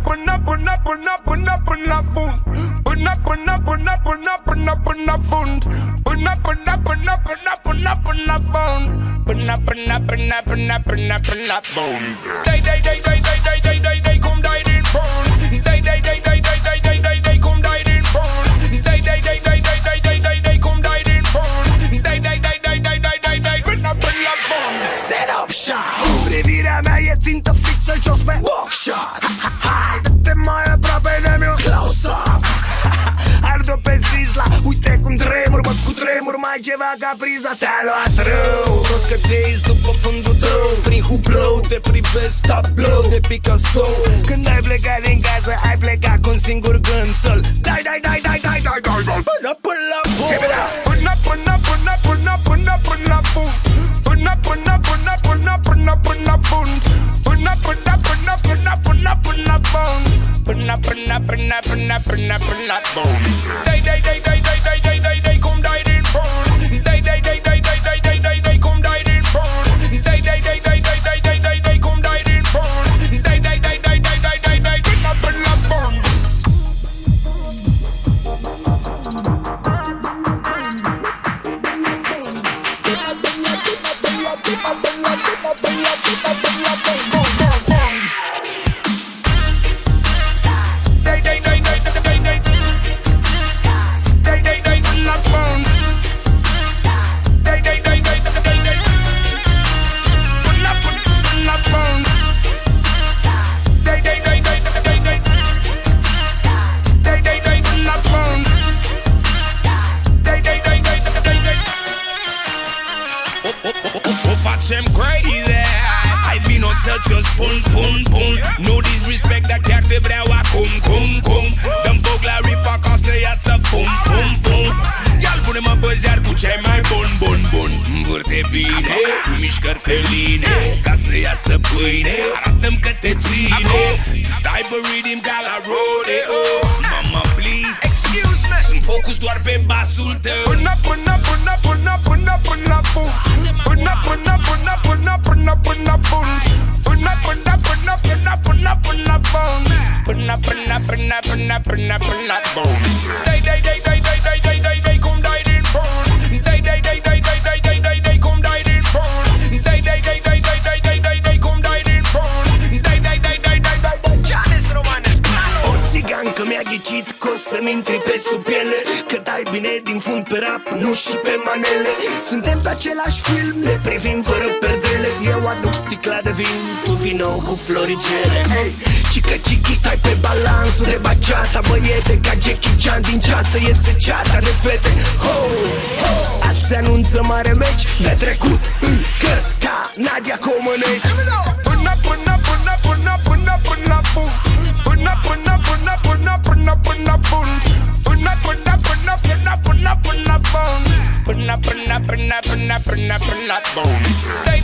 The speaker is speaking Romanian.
până fund. Până fund. Până fund. Până fund. Dai cum dai din fund. Dai cum dai din fund. Dai cum dai din fund. Dai până fund. Set up shot. Privirea mea e țintă fixă jos pe walkshot. Hai, dă-te mai aproape de mine. Close up. Arde-o pe zizla. Uite cum tremur, bă, cu tremur. Mai ceva ca priza. Te-a luat rău. Toți cățeiți după fundul tău. Prin hublou te privesc tablou de Picasso. Când ai plecat din casă, ai plecat cu un singur gând. Să-l dai până la fund. Până fund. Până fund. Până fund. Dai cum dai din fund. Dai cum dai din fund. Dai cum dai din fund. Dai până fund. O facem crazy. Hai vino să-ți o spun, pun. Nu disrespect, dar chiar te vreau acum, cum. Dăm foc la rifa ca să iasă fum. Ia-l pune-mă băjar cu cei mai bun. Învârte bine, cu mișcări feline, ca să iasă pâine. Arată-mi că te ține, să stai pe rhythm ca la rodeo. Mama, please, excuse me, sunt focus doar pe basul tău. Până fund. Până fund. Până fund. Dai cum dai din fund. Dai cum dai din fund. Dai cum dai din fund. O țigancă mi-a ghicit că o să-mi intri pe sub piele, că dai bine din fund pe rap, nu și pe manele. Suntem pe același film, ne privim fără perdele. Eu aduc sticla de vin, tu vino cu floricele. Hey, cică tai pe balansul de baciata. Băiete ca Jackie Chan, din ceață iese ceata de fete. Azi se anunță mare meci, netrecut în cărți ca Nadia Comăneci. Până fund. Până fund. Până fund. Până fund. Dai